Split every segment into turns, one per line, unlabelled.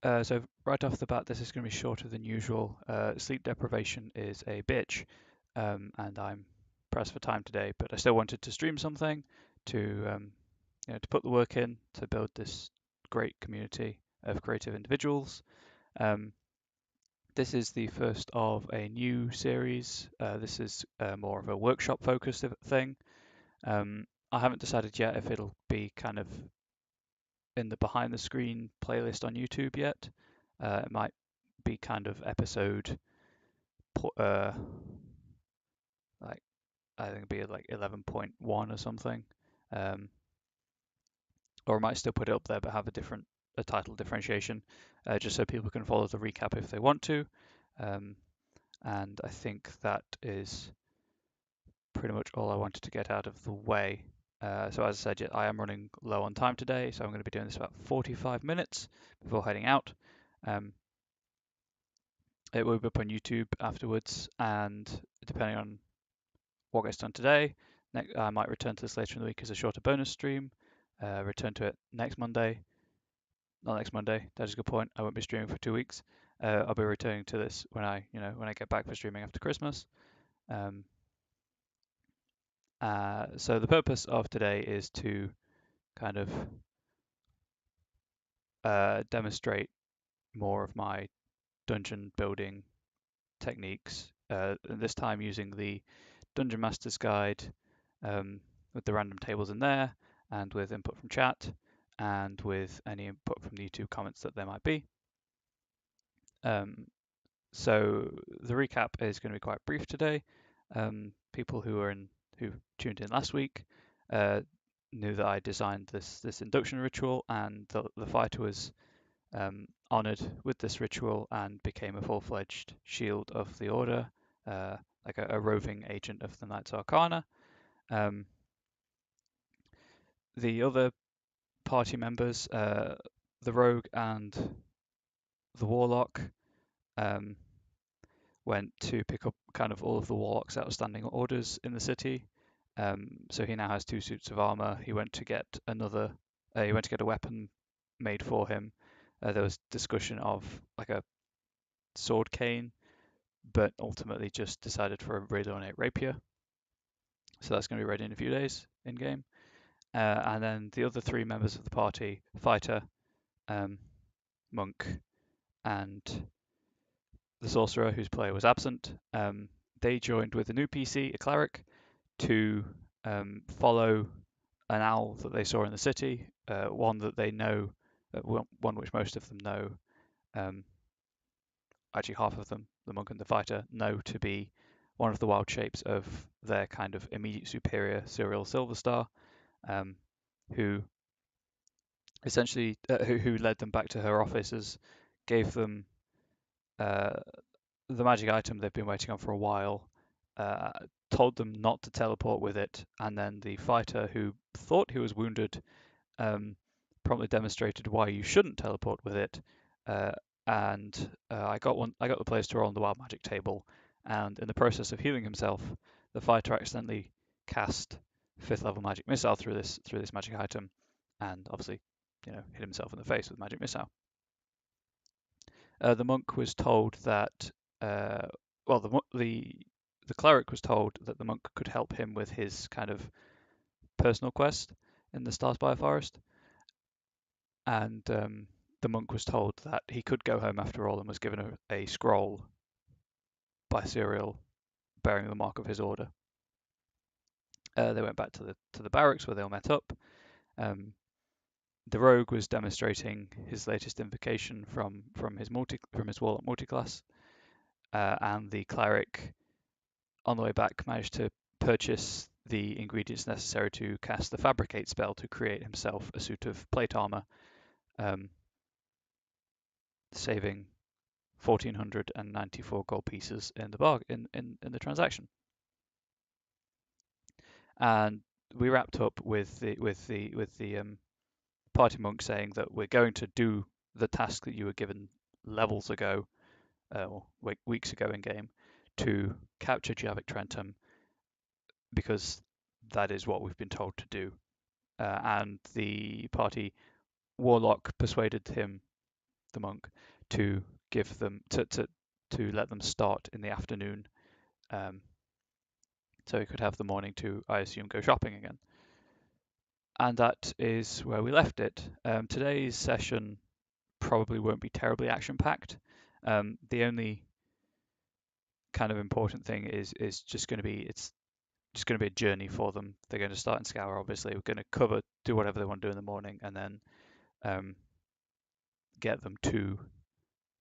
So right off the bat, this is going to be shorter than usual. Sleep deprivation is a bitch, and I'm pressed for time today. But I still wanted to stream something to, to put the work in to build this great community of creative individuals. Um, this is the first of a new series. This is more of a workshop focused thing. I haven't decided yet if it'll be kind of in the behind the screen playlist on YouTube yet. It might be kind of episode, like I think it'd be like 11.1 or something, um, or I might still put it up there but have a title differentiation, just so people can follow the recap if they want to. Um, and I think that is pretty much all I wanted to get out of the way. So as I said, I am running low on time today, so I'm going to be doing this about 45 minutes before heading out. Um, it will be up on YouTube afterwards, and depending on what gets done today, I might return to this later in the week as a shorter bonus stream. Return to it next Monday. Not next Monday. That is a good point. I won't be streaming for 2 weeks. I'll be returning to this when I get back for streaming after Christmas. Um, so the purpose of today is to kind of demonstrate more of my dungeon building techniques. This time using the Dungeon Master's Guide, with the random tables in there, and with input from chat, and with any input from the YouTube comments that there might be. So the recap is going to be quite brief today. People who tuned in last week knew that I designed this induction ritual, and the fighter was honored with this ritual and became a full-fledged shield of the order, like a roving agent of the Knights Arcana. The other party members, the rogue and the warlock, went to pick up kind of all of the warlock's outstanding orders in the city. So he now has 2 suits of armor. He went to get a weapon made for him. There was discussion of like a sword cane, but ultimately just decided for a really ornate rapier. So that's going to be ready in a few days in game. And then the other 3 members of the party, fighter, monk, and the sorcerer whose player was absent, they joined with a new PC, a cleric, to follow an owl that they saw in the city, one that they know, one which most of them know. Actually, half of them, the monk and the fighter, know to be one of the wild shapes of their kind of immediate superior, Cyril Silverstar, who essentially who led them back to her offices, gave them the magic item they've been waiting on for a while, told them not to teleport with it, and then the fighter, who thought he was wounded, promptly demonstrated why you shouldn't teleport with it. And I got the players to roll on the wild magic table, and in the process of healing himself, the fighter accidentally cast 5th level magic missile through this magic item, and obviously, hit himself in the face with magic missile. The monk was told that, the cleric was told that the monk could help him with his kind of personal quest in the Starspire Forest, and the monk was told that he could go home after all, and was given a scroll by Cyril bearing the mark of his order. They went back to the barracks where they all met up. The rogue was demonstrating his latest invocation from his warlock multiclass, and the cleric, on the way back, managed to purchase the ingredients necessary to cast the fabricate spell to create himself a suit of plate armor, saving 1,494 gold pieces in the transaction. And we wrapped up with the party monk saying that we're going to do the task that you were given levels ago, or weeks ago in game, to capture Javik Trentum, because that is what we've been told to do. And the party warlock persuaded him the monk, to give them to let them start in the afternoon, um, so he could have the morning to, I assume, go shopping again. And that is where we left it. Today's session probably won't be terribly action packed. The only kind of important thing is just going to be it's just going to be a journey for them. They're going to start in Scour, obviously. We're going to do whatever they want to do in the morning, and then um, get them to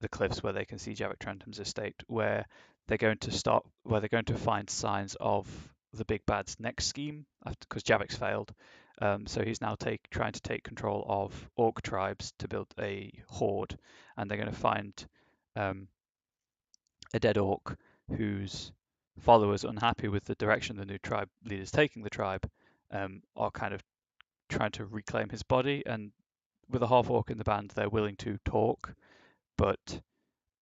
the cliffs where they can see Javik Trentham's estate, where they're going to find signs of the big bad's next scheme, because Javik's failed. So he's now trying to take control of orc tribes to build a horde, and they're going to find um, a dead orc whose followers, unhappy with the direction the new tribe leader's taking the tribe, are kind of trying to reclaim his body. And with a half orc in the band, they're willing to talk, but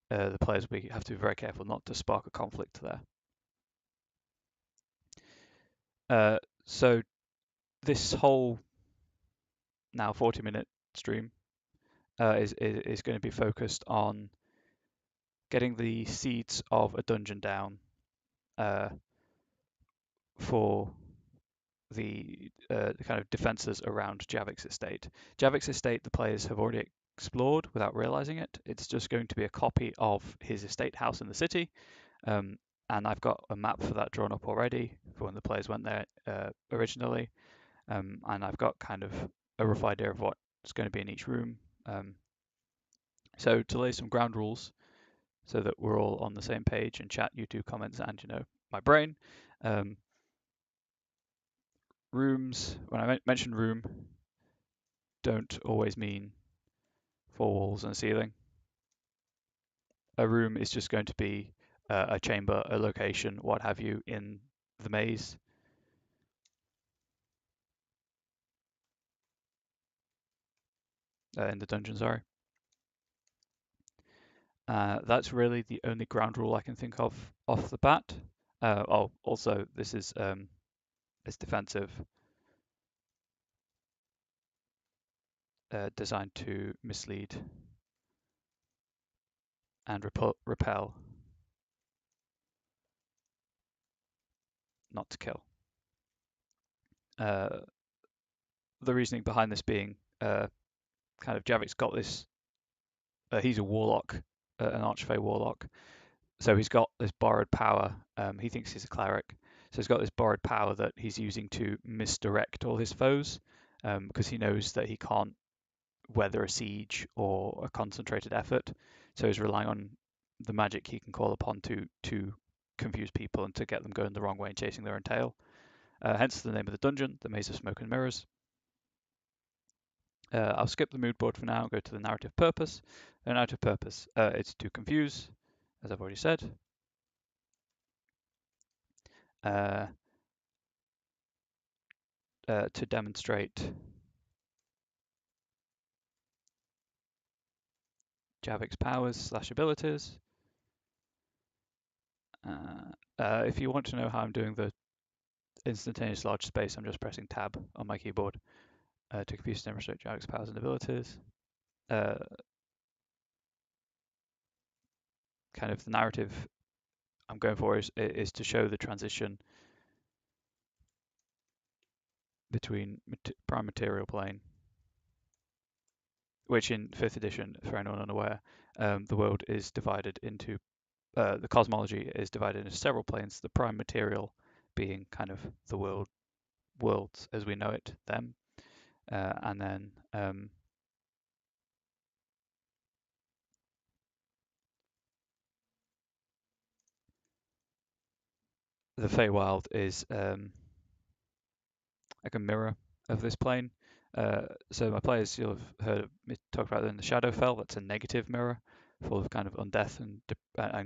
the players, we have to be very careful not to spark a conflict there. So this whole now 40-minute stream is going to be focused on getting the seeds of a dungeon down for the kind of defenses around Javik's estate. Javik's estate, the players have already explored without realizing it. It's just going to be a copy of his estate house in the city. And I've got a map for that drawn up already for when the players went there originally. And I've got kind of a rough idea of what's going to be in each room. So to lay some ground rules so that we're all on the same page in chat, YouTube comments, and my brain. Rooms, when I mention room, don't always mean 4 walls and a ceiling. A room is just going to be a chamber, a location, what have you, in the maze. In the dungeon, sorry. That's really the only ground rule I can think of off the bat. Also, this is defensive, designed to mislead and repel, not to kill. The reasoning behind this being kind of Javik's got this. He's a warlock, an archfey warlock, so he's got this borrowed power. He thinks he's a cleric, so he's got this borrowed power that he's using to misdirect all his foes, because he knows that he can't weather a siege or a concentrated effort. So he's relying on the magic he can call upon to confuse people and to get them going the wrong way and chasing their own tail. Hence the name of the dungeon, the Maze of Smoke and Mirrors. I'll skip the mood board for now and go to the narrative purpose. The narrative purpose, it's to confuse, as I've already said. To demonstrate Javik's powers / abilities. If you want to know how I'm doing the instantaneous large space, I'm just pressing tab on my keyboard to confuse and demonstrate Javik's powers and abilities. Kind of the narrative I'm going for is to show the transition between prime material plane, which in 5th edition, for anyone unaware, the world is divided into, the cosmology is divided into several planes, the prime material being kind of the worlds as we know it, them, and then the Feywild is like a mirror of this plane. So my players, you'll have heard me talk about it in the Shadowfell. That's a negative mirror, full of kind of undeath and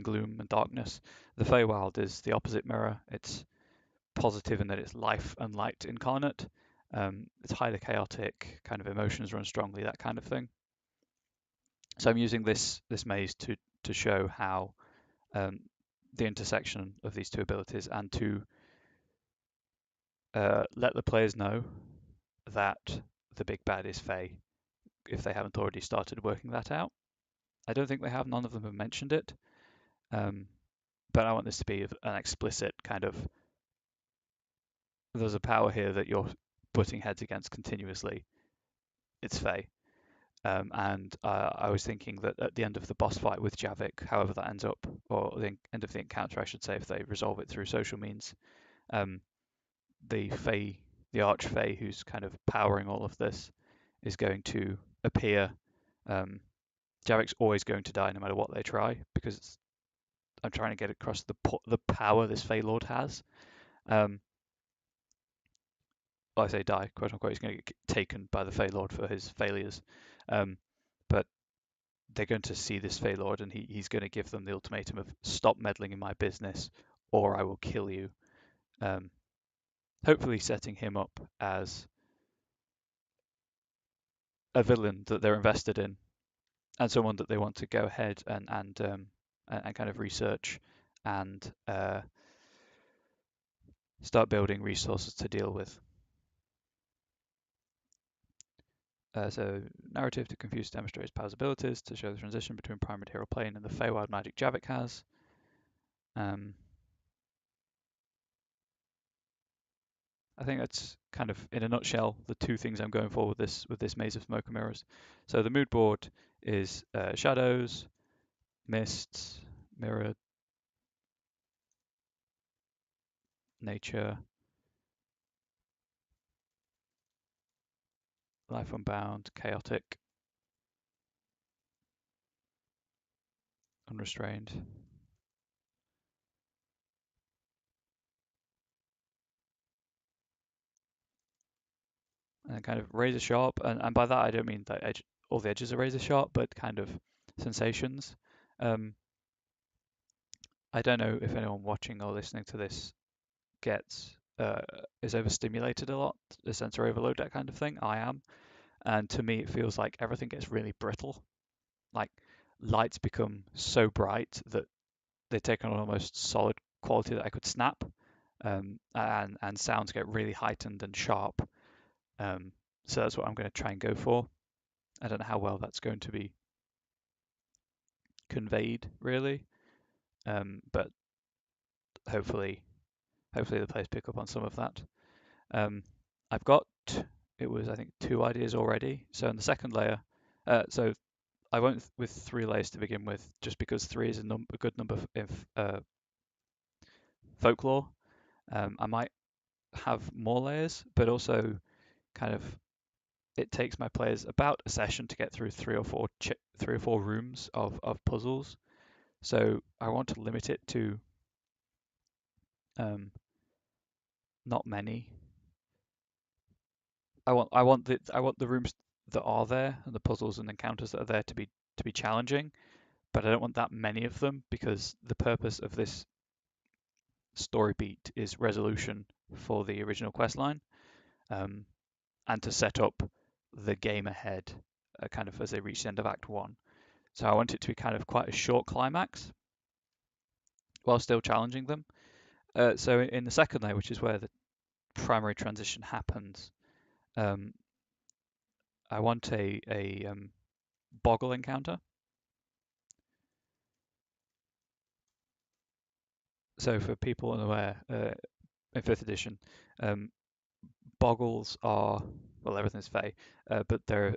gloom and darkness. The Feywild is the opposite mirror. It's positive in that it's life and light incarnate. It's highly chaotic, kind of emotions run strongly, that kind of thing. So I'm using this maze to show how the intersection of these two abilities, and to let the players know that the big bad is Fey, if they haven't already started working that out. I don't think they have. None of them have mentioned it. Um, but I want this to be an explicit kind of, there's a power here that you're butting heads against continuously. It's Faye. And I was thinking that at the end of the boss fight with Javik, however that ends up, or the end of the encounter, I should say, if they resolve it through social means, um, the Fae, the Arch-Fae who's kind of powering all of this, is going to appear. Um, Javik's always going to die no matter what they try, because I'm trying to get across the power this Fae Lord has. Um, well, I say die, quote unquote. He's going to get taken by the Fae Lord for his failures. Um, but they're going to see this Fae Lord, and he's going to give them the ultimatum of stop meddling in my business, or I will kill you. Um, hopefully, setting him up as a villain that they're invested in, and someone that they want to go ahead and kind of research and start building resources to deal with. So narrative to confuse demonstrate his powers abilities to show the transition between prime material plane and the Feywild magic Javik has. I think that's kind of, in a nutshell, the two things I'm going for with this Maze of Smoke and Mirrors. So the mood board is shadows, mists, mirror, nature, life unbound, chaotic, unrestrained, and kind of razor sharp. And by that I don't mean that all the edges are razor sharp, but kind of sensations. Um, I don't know if anyone watching or listening to this gets is overstimulated a lot, a sensory overload, that kind of thing. I am, and to me it feels like everything gets really brittle. Like lights become so bright that they take on an almost solid quality that I could snap, and sounds get really heightened and sharp. So that's what I'm going to try and go for. I don't know how well that's going to be conveyed really, but hopefully, hopefully the players pick up on some of that. Um, I've got, it was I think 2 ideas already. So in the second layer, so I went with 3 layers to begin with, just because 3 is a good number of folklore. I might have more layers, but also kind of it takes my players about a session to get through 3 or 4 rooms of puzzles. So I want to limit it to not many. I want the rooms that are there and the puzzles and encounters that are there to be challenging, but I don't want that many of them, because the purpose of this story beat is resolution for the original quest line, um, and to set up the game ahead, kind of as they reach the end of Act 1. So I want it to be kind of quite a short climax while still challenging them. So in the second layer, which is where the primary transition happens, um, I want a boggle encounter. So for people unaware, in 5th edition, um, boggles are, well, everything's Fey, but they're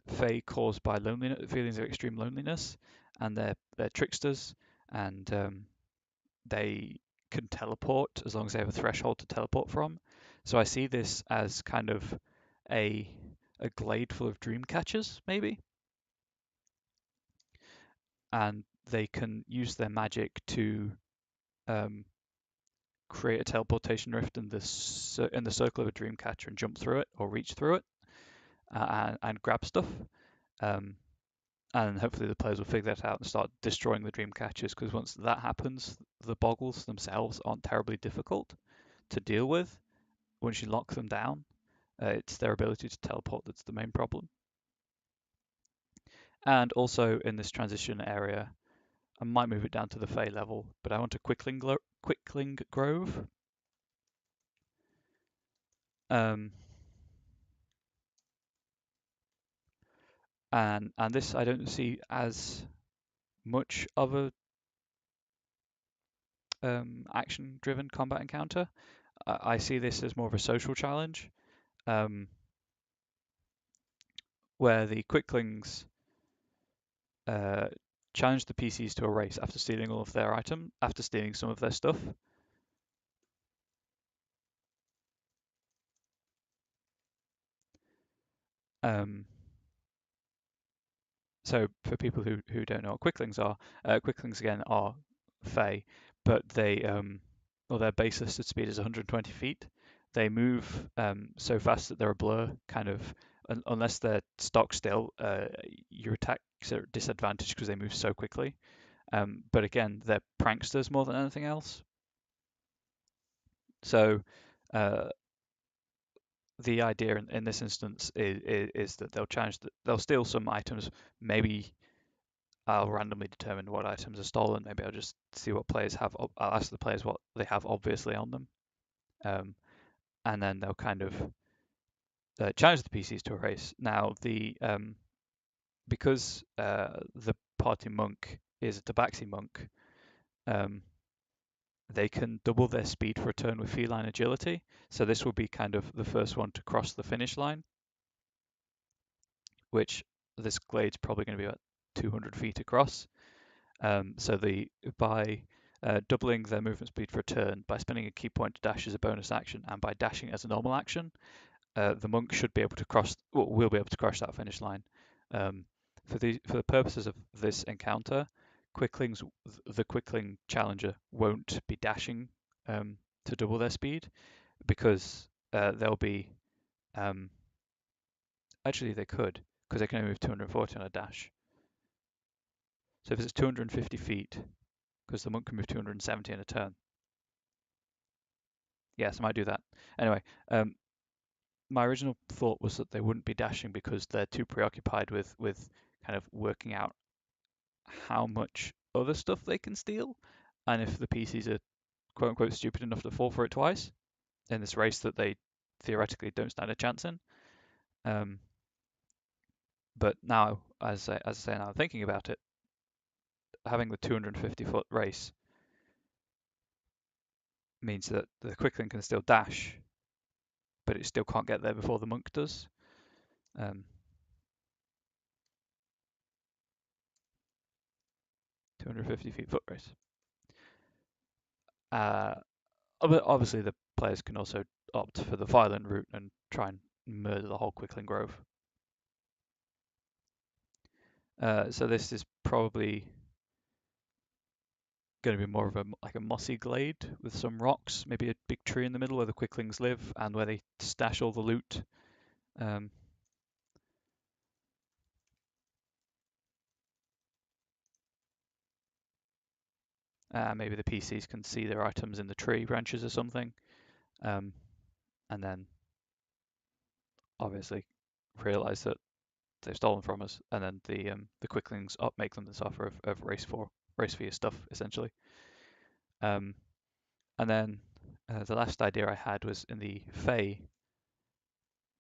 Fey caused by loneliness, feelings of extreme loneliness, and they're tricksters, and they can teleport as long as they have a threshold to teleport from. So I see this as kind of a a glade full of dream catchers, maybe, and they can use their magic to um, create a teleportation rift in the circle of a dream catcher and jump through it or reach through it, and grab stuff. Um, and hopefully the players will figure that out and start destroying the dream catchers, because once that happens, the boggles themselves aren't terribly difficult to deal with. Once you lock them down, it's their ability to teleport that's the main problem. And also in this transition area, I might move it down to the Fey level, but I want a Quickling Grove. Um, and this I don't see as much of a action-driven combat encounter. I see this as more of a social challenge, um, where the quicklings uh, challenge the PCs to a race after stealing all of their after stealing some of their stuff. Um, so for people who don't know what quicklings are, quicklings again are Fey, but well, their base listed speed is 120 feet. They move so fast that they're a blur, kind of, unless they're stock still, your attacks are disadvantaged because they move so quickly. But again, they're pranksters more than anything else. So uh, the idea in this instance is that they'll steal some items. Maybe I'll randomly determine what items are stolen. Maybe I'll just see what players have. I'll ask the players what they have obviously on them, um, and then they'll kind of challenge the PCs to a race. Now, because the party monk is a tabaxi monk, um, they can double their speed for a turn with feline agility. So this will be kind of the first one to cross the finish line, which this glade's probably going to be about 200 feet across. So by doubling their movement speed for a turn, by spending a key point to dash as a bonus action, and by dashing as a normal action, the monk should be able to cross. Well, will be able to cross that finish line. Um, for the purposes of this encounter, quicklings the quickling challenger won't be dashing to double their speed because they'll be um, actually they could because they can only move 240 on a dash. So if it's 250 feet, because the monk can move 270 in a turn. Yes, I might do that. Anyway, my original thought was that they wouldn't be dashing because they're too preoccupied with kind of working out how much other stuff they can steal, and if the PCs are quote unquote stupid enough to fall for it twice in this race that they theoretically don't stand a chance in. Um, but now, as I say now, thinking about it, having the 250-foot race means that the quickling can still dash, but it still can't get there before the monk does. Um, 250 feet foot race. Uh, Obviously, the players can also opt for the violent route and try and murder the whole Quickling Grove. So this is probably going to be more of a mossy glade with some rocks, maybe a big tree in the middle where the Quicklings live and where they stash all the loot. Um, Maybe the PCs can see their items in the tree branches or something, and then obviously realize that they've stolen from us, and then the Quicklings make them this offer of race for your stuff essentially. Um, and then the last idea I had was in the Fey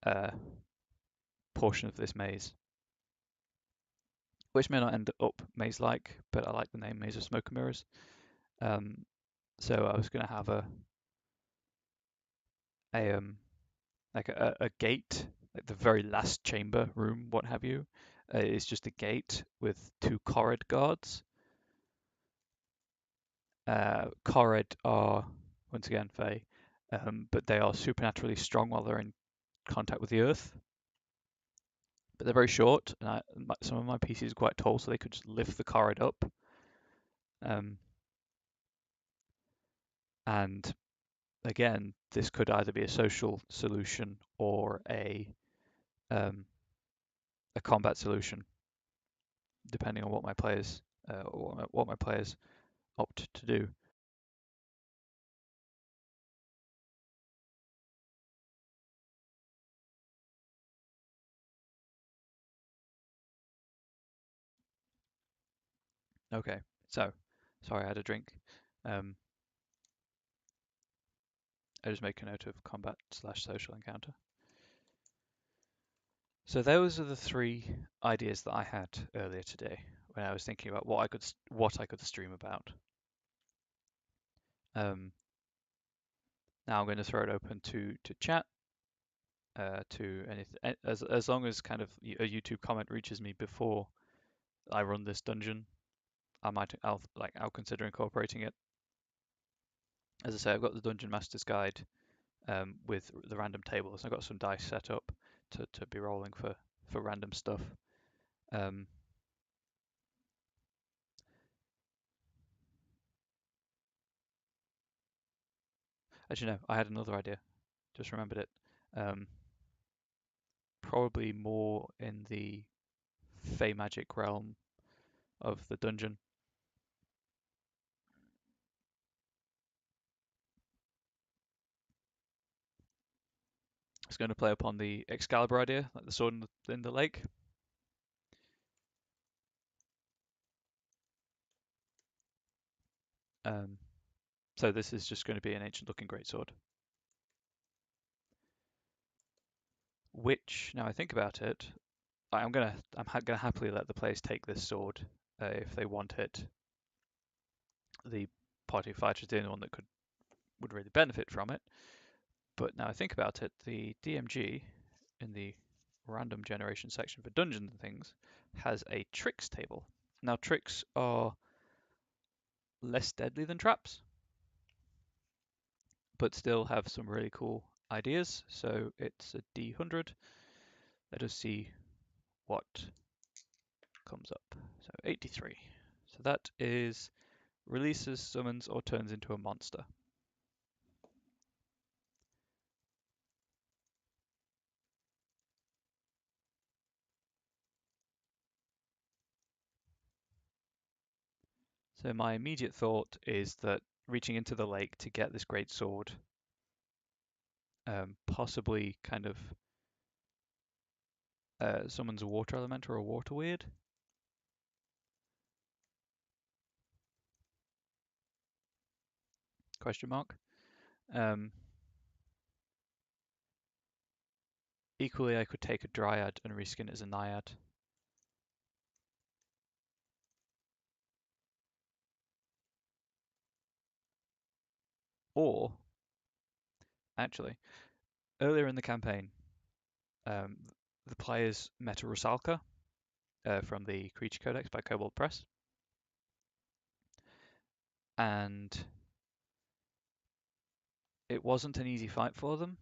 uh, portion of this maze, which may not end up maze-like, but I like the name Maze of Smoke and Mirrors. So I was going to have a like a gate, like the very last chamber room, what have you, is just a gate with two Korred guards. Korred are once again Fey, but they are supernaturally strong while they're in contact with the earth. But they're very short, and some of my PCs are quite tall, so they could just lift the Korred up. Um, and again, this could either be a social solution or um, a combat solution, depending on what my players opt to do. Okay, so sorry, I had a drink. Um, I just make a note of combat/social encounter. So those are the three ideas that I had earlier today when I was thinking about what I could stream about. Now I'm going to throw it open to chat, to anything, as long as kind of a YouTube comment reaches me before I run this dungeon, I'll consider incorporating it. As I say, I've got the Dungeon Master's Guide with the random tables. I've got some dice set up to be rolling for random stuff. Um, Actually, no, I had another idea. Just remembered it. Um, Probably more in the Fey magic realm of the dungeon. It's going to play upon the Excalibur idea, like the sword in the lake. Um, so this is just going to be an ancient-looking greatsword. Which, now I think about it, I'm gonna happily let the players take this sword if they want it. The party fighter is the only one that would really benefit from it. But now I think about it, the DMG in the random generation section for dungeons and things has a tricks table. Now tricks are less deadly than traps, but still have some really cool ideas. So it's a D100. Let us see what comes up. So 83. So that is releases, summons, or turns into a monster. So my immediate thought is that reaching into the lake to get this great sword, possibly kind of summons a water element or a water weird. Question mark. Um, Equally, I could take a dryad and reskin it as a naiad. Or, actually, earlier in the campaign, um, the players met a Rusalka from the Creature Codex by Kobold Press, and it wasn't an easy fight for them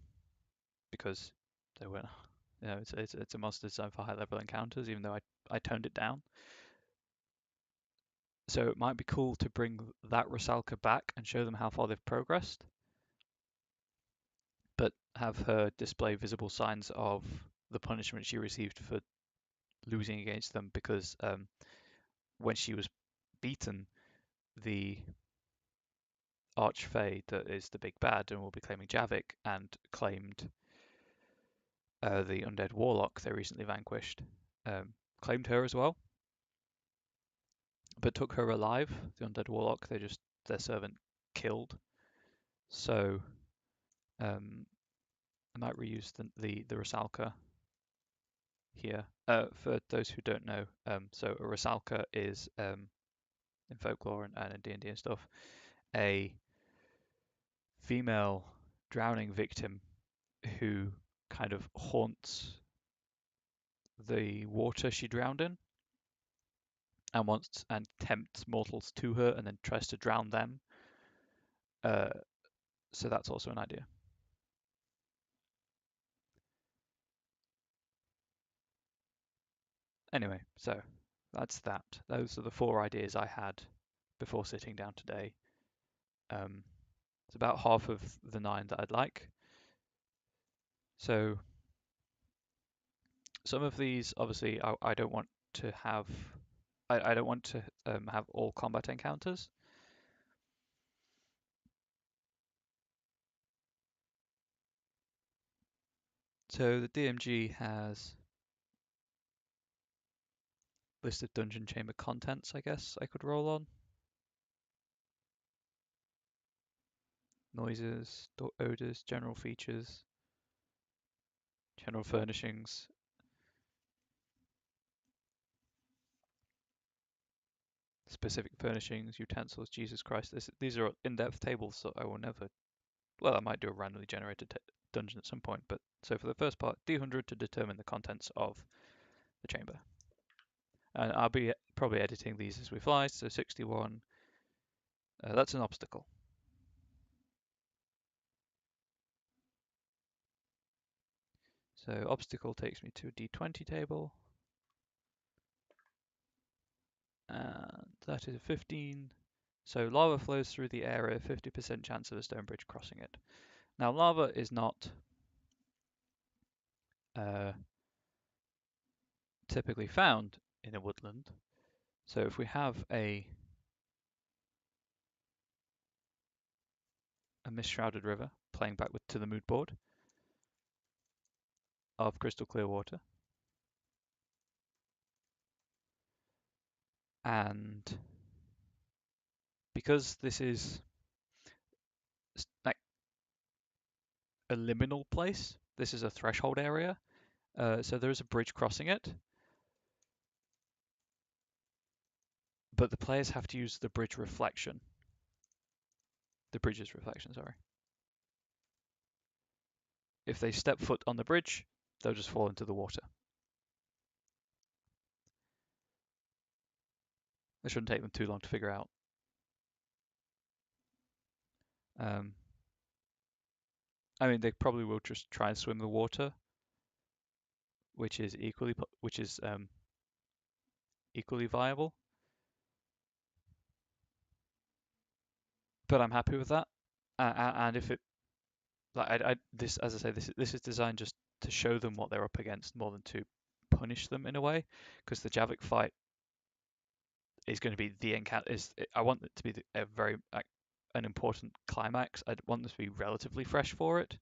because they were, it's a monster designed for high level encounters, even though I toned it down. So it might be cool to bring that Rusalka back and show them how far they've progressed, but have her display visible signs of the punishment she received for losing against them because when she was beaten, the Archfey that is the big bad and will be claiming Javik and claimed the undead warlock they recently vanquished, claimed her as well, but took her alive. The undead warlock their servant killed. So I might reuse the Rusalka here. For those who don't know, so a Rusalka is in folklore and in D&D and stuff, a female drowning victim who kind of haunts the water she drowned in and tempts mortals to her and then tries to drown them. Uh, so that's also an idea. Anyway, so that's that. Those are the four ideas I had before sitting down today. It's about half of the 9 that I'd like. So some of these, obviously, I don't want to have. I don't want to have all combat encounters. So the DMG has list of dungeon chamber contents, I guess I could roll on. Noises, odors, general features, general furnishings. specific furnishings, utensils, Jesus Christ. These are in-depth tables, so I will never. Well, I might do a randomly generated dungeon at some point, but so for the first part, D100 to determine the contents of the chamber. And I'll be probably editing these as we fly, so 61, that's an obstacle. So obstacle takes me to a D20 table, and that is a 15. So lava flows through the area, 50% chance of a stone bridge crossing it. Now lava is not typically found in a woodland. So if we have a mist-shrouded river playing back to the mood board of crystal clear water, and because this is like a liminal place, this is a threshold area, so there is a bridge crossing it, but the players have to use the bridge's reflection, sorry. If they step foot on the bridge, they'll just fall into the water. It shouldn't take them too long to figure out. I mean, they probably will just try and swim the water, which is equally viable. But I'm happy with that. And if it, like, this, as I say, this is designed just to show them what they're up against more than to punish them in a way, because the Javik fight is going to be the encounter. I want it to be a very an important climax. I want this to be relatively fresh for it,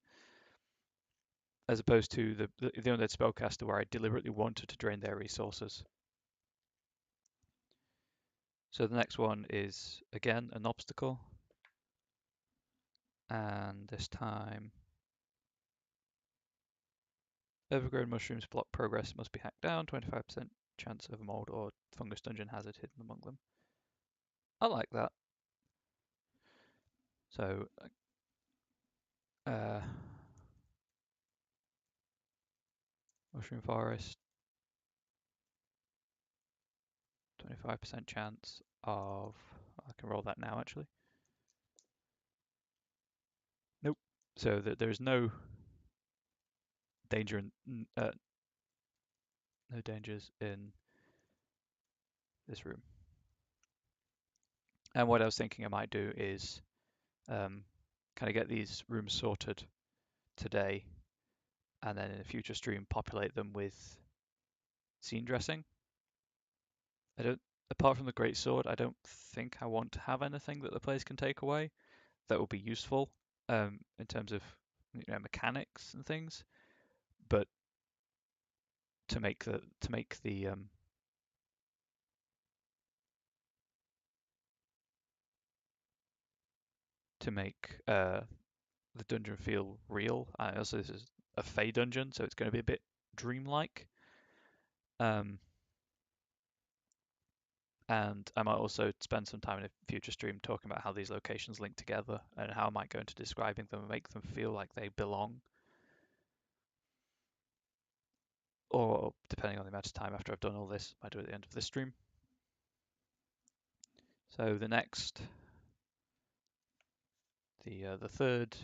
as opposed to the Undead Spellcaster, where I deliberately wanted to drain their resources. So the next one is again an obstacle, and this time overgrown mushrooms block progress, must be hacked down, 25% chance of a mold or fungus dungeon hazard hidden among them. I like that. So mushroom forest, 25% chance of, I can roll that now actually. Nope. So there's no danger in no dangers in this room. And what I was thinking I might do is kind of get these rooms sorted today, and then in a future stream populate them with scene dressing. Apart from the great sword, I don't think I want to have anything that the players can take away that will be useful in terms of mechanics and things. But to make the dungeon feel real. Also, this is a Fey dungeon, so it's going to be a bit dreamlike. And I might also spend some time in a future stream talking about how these locations link together and how I might go into describing them and make them feel like they belong. Or depending on the amount of time after I've done all this, I might do it at the end of this stream. So the next, the third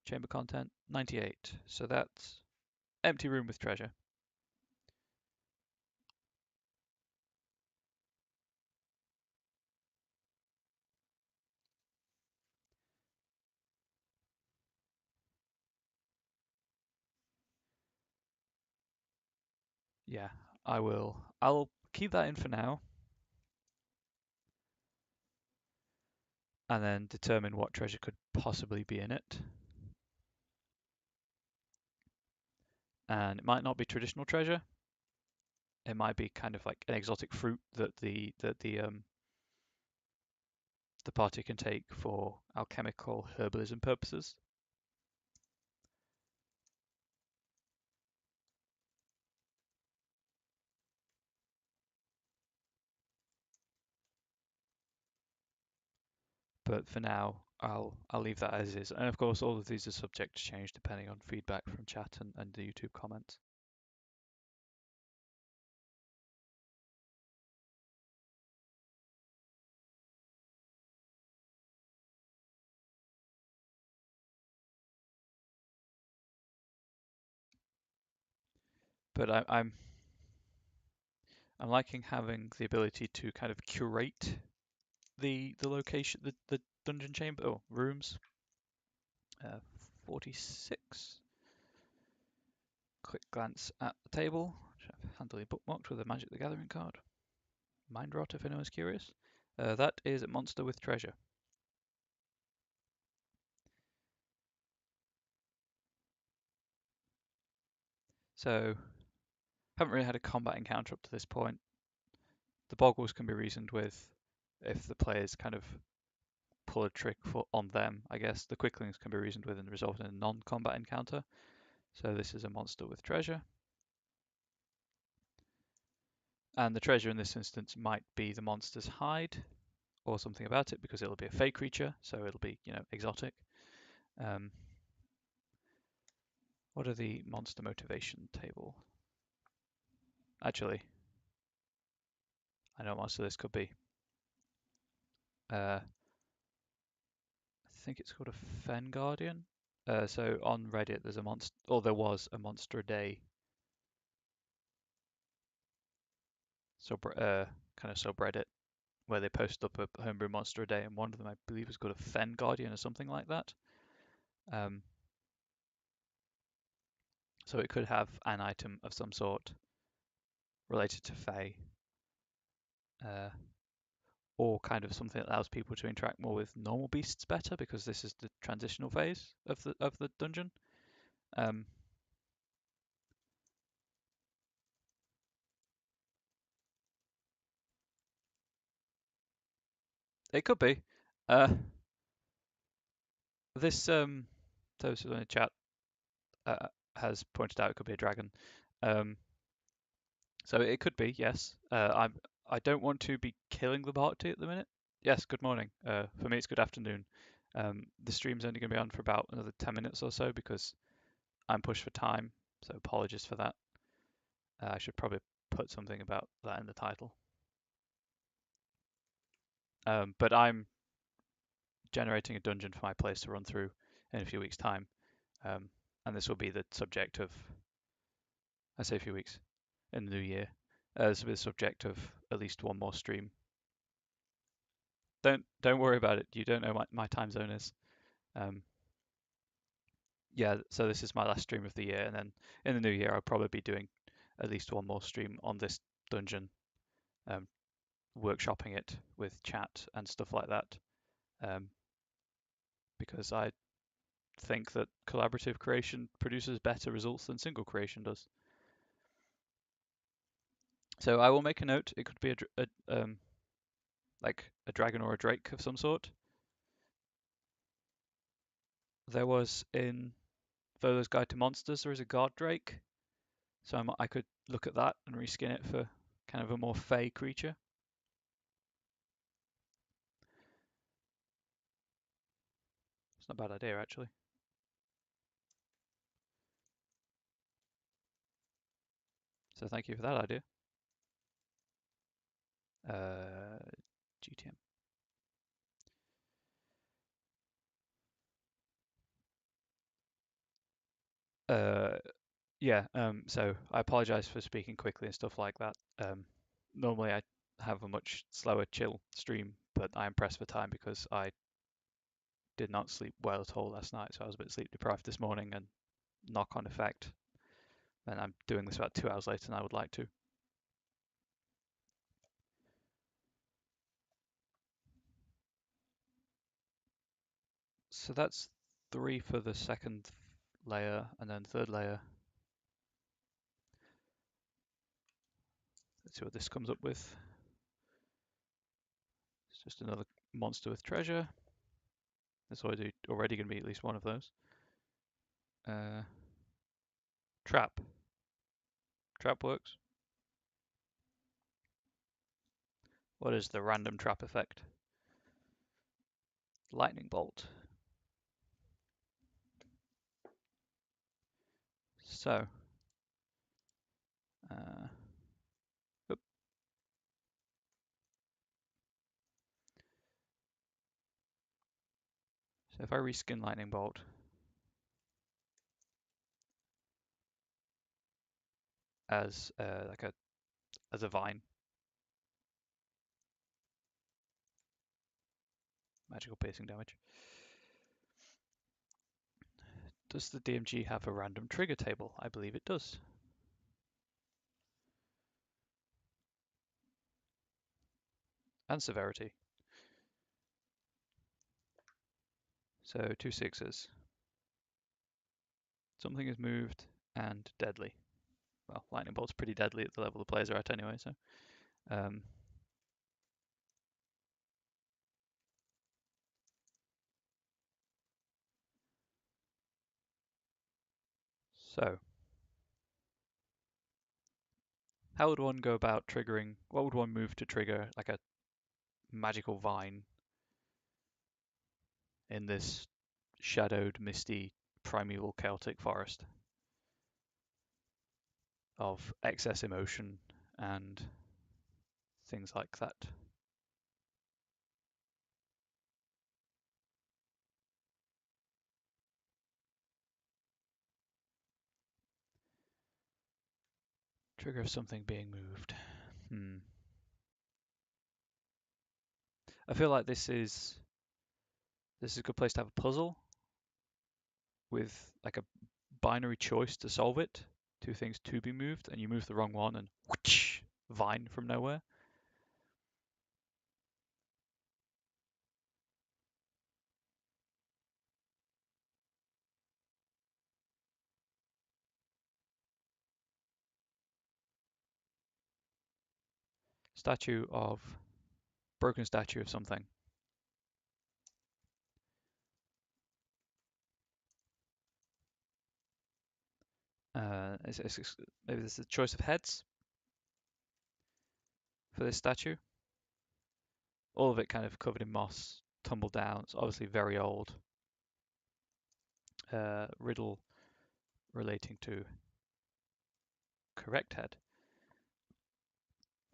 chamber content, 98. So that's empty room with treasure. Yeah, I'll keep that in for now, and then determine what treasure could possibly be in it. And it might not be traditional treasure. It might be kind of like an exotic fruit that the party can take for alchemical herbalism purposes. but for now, I'll leave that as is. And of course, all of these are subject to change depending on feedback from chat and the YouTube comments. But I'm liking having the ability to kind of curate the location, the dungeon chamber, oh, rooms. 46. Quick glance at the table, which I've handily bookmarked with a Magic the Gathering card. Mind Rot, if anyone's curious. That is a monster with treasure. So, haven't really had a combat encounter up to this point. The boggles can be reasoned with if the players kind of pull a trick on them, I guess. The quicklings can be reasoned with and result in a non-combat encounter. So this is a monster with treasure. And the treasure in this instance might be the monster's hide or something about it because it'll be a fey creature, so it'll be, exotic. What are the monster motivation table? Actually, I know what monster this could be. I think it's called a Fen Guardian. So on Reddit, there's a monster, or there was a monster a day kind of subreddit where they post up a homebrew monster a day, and one of them I believe is called a Fen Guardian or something like that. So it could have an item of some sort related to Fey, or kind of something that allows people to interact more with normal beasts better because this is the transitional phase of the dungeon. It could be. This those in the chat has pointed out it could be a dragon. So it could be, yes. I don't want to be killing the party at the minute. Yes, good morning. For me, it's good afternoon. The stream's only going to be on for about another 10 minutes or so because I'm pushed for time. So apologies for that. I should probably put something about that in the title. But I'm generating a dungeon for my place to run through in a few weeks' time. And this will be the subject of, I say a few weeks, in the new year. This will be the subject of at least one more stream. Don't worry about it. You don't know what my time zone is. Yeah, so this is my last stream of the year, and then in the new year I'll probably be doing at least one more stream on this dungeon, workshopping it with chat and stuff like that, because I think that collaborative creation produces better results than single creation does. So I will make a note. It could be like a dragon or a drake of some sort. There was in Volo's Guide to Monsters, there is a guard drake, so I could look at that and reskin it for kind of a more fey creature. It's not a bad idea, actually. So thank you for that idea. GTM. Yeah, so I apologize for speaking quickly and stuff like that. Normally I have a much slower, chill stream, but I am pressed for time because I did not sleep well at all last night, so I was a bit sleep deprived this morning, and knock-on effect, and I'm doing this about 2 hours later than I would like to. So that's 3 for the second layer, and then third layer. Let's see what this comes up with. It's just another monster with treasure. There's already going to be at least one of those. Trap. Trap works. What is the random trap effect? lightning bolt. So, oop. So if I reskin lightning bolt as as a vine, magical piercing damage. Does the DMG have a random trigger table? I believe it does. And severity. So 2 6s. Something is moved and deadly. Well, lightning bolt's pretty deadly at the level the players are at anyway, so. Um, so, how would one go about triggering? What would one move to trigger like a magical vine in this shadowed, misty, primeval, chaotic forest of excess emotion and things like that? Trigger of something being moved. I feel like this is a good place to have a puzzle with like a binary choice to solve it. Two things to be moved, and you move the wrong one, and whoosh, vine from nowhere. Statue of broken statue of something. Maybe this is a choice of heads for this statue. All of it kind of covered in moss, tumbled down. It's obviously very old. Riddle relating to correct head.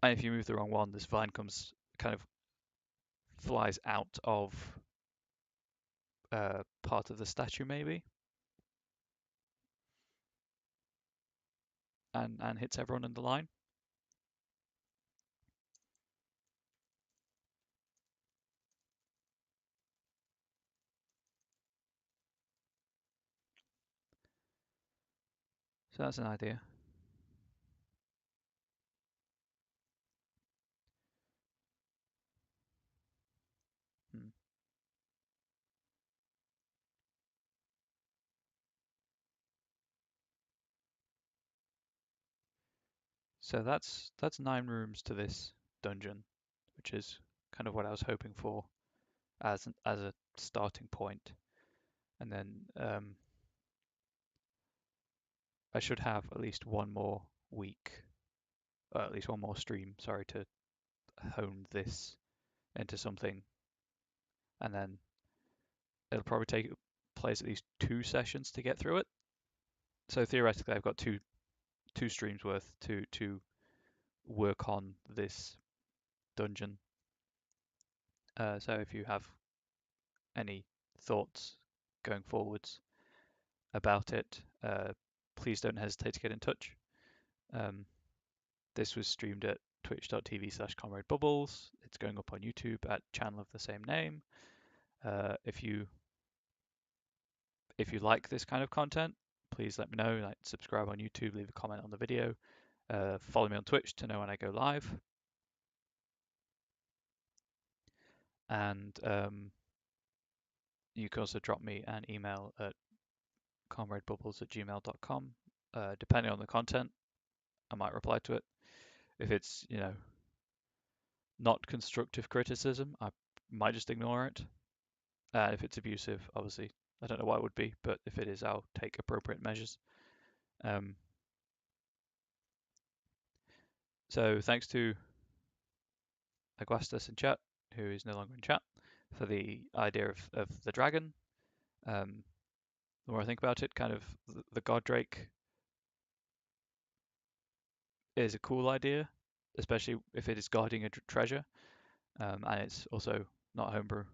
And if you move the wrong one, this vine comes kind of flies out of part of the statue maybe, and hits everyone in the line. So that's an idea. Hmm. So that's 9 rooms to this dungeon, which is kind of what I was hoping for as a starting point. And then I should have at least one more week, at least one more stream, sorry, to hone this into something. And then it'll probably take players at least 2 sessions to get through it. So theoretically, I've got two streams worth to work on this dungeon. So if you have any thoughts going forwards about it, please don't hesitate to get in touch. This was streamed at twitch.tv/comradebubbles. It's going up on YouTube at channel of the same name. If you like this kind of content, please let me know. Like, subscribe on YouTube, leave a comment on the video, follow me on Twitch to know when I go live, and you can also drop me an email at comradebubbles@gmail.com. Depending on the content, I might reply to it. If it's, not constructive criticism, I might just ignore it. If it's abusive, obviously, I don't know why it would be, but if it is, I'll take appropriate measures. So thanks to Aguastas in chat, who is no longer in chat. for the idea of the dragon. The more I think about it, kind of the God Drake is a cool idea, especially if it is guarding a treasure, and it's also not homebrew.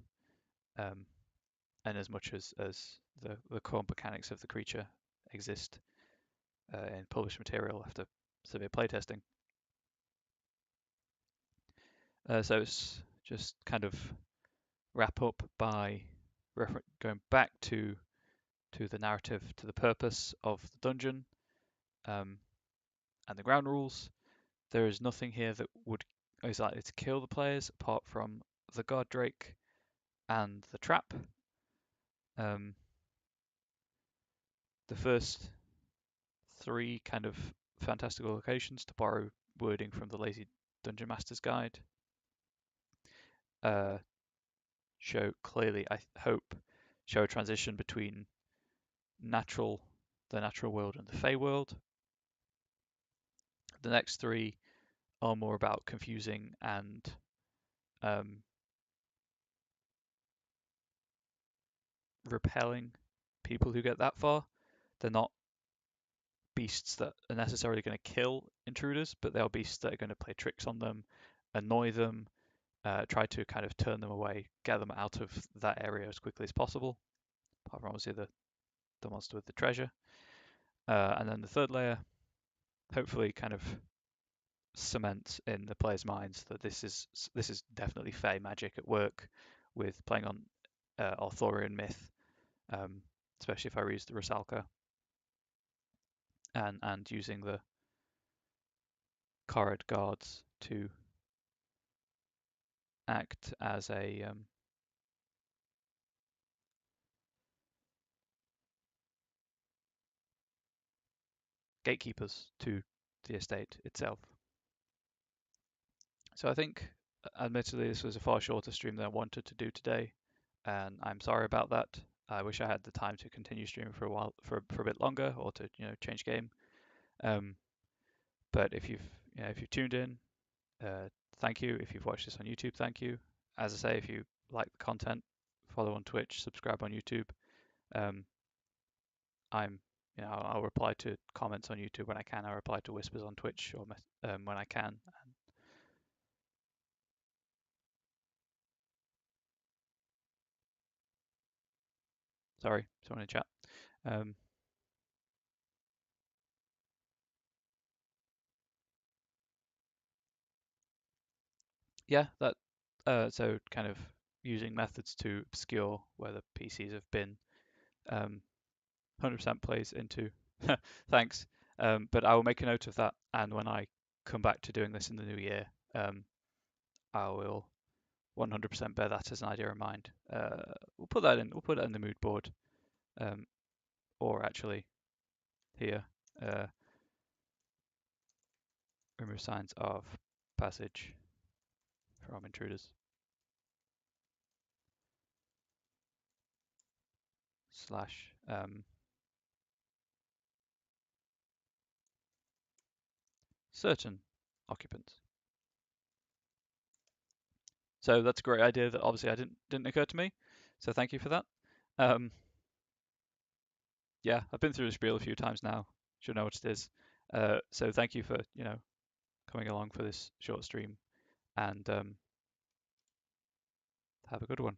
Um, and as much as the core mechanics of the creature exist in published material after severe playtesting. So it's just kind of wrap up by going back to the narrative, to the purpose of the dungeon, um, and the ground rules. There is nothing here that would is likely to kill the players apart from the God Drake and the trap. Um, the first three kind of fantastical locations, to borrow wording from the Lazy Dungeon Master's Guide, uh, show clearly, I hope, show a transition between the natural world and the Fey world. The next three are more about confusing and um, repelling people who get that far. They're not beasts that are necessarily going to kill intruders, but they are beasts that are going to play tricks on them, annoy them, try to kind of turn them away, get them out of that area as quickly as possible. Apart from obviously the monster with the treasure. And then the third layer, hopefully, kind of cements in the players' minds that this is definitely Fey magic at work, with playing on Arthurian myth, especially if I reuse the Rusalka, and using the Korred guards to act as a gatekeepers to the estate itself. So I think, admittedly, this was a far shorter stream than I wanted to do today, and I'm sorry about that. I wish I had the time to continue streaming for a while, for a bit longer, or to change game. Um, but if you've tuned in, uh, thank you. If you've watched this on YouTube, thank you. As I say, if you like the content, follow on Twitch, subscribe on YouTube. Um, I'm I'll reply to comments on YouTube when I can. I'll reply to whispers on Twitch or when I can. Sorry, someone in chat. Um, yeah, that so kind of using methods to obscure where the PCs have been. 100% plays into. Thanks. But I will make a note of that, and when I come back to doing this in the new year, I will 100% bear that as an idea in mind. We'll put that in. We'll put that in the mood board, um, or actually here. Uh, remove signs of passage from intruders. Slash certain occupants. So that's a great idea that obviously I didn't occur to me. So thank you for that. Um, yeah, I've been through the spiel a few times now. Should know what it is. So thank you for coming along for this short stream, and have a good one.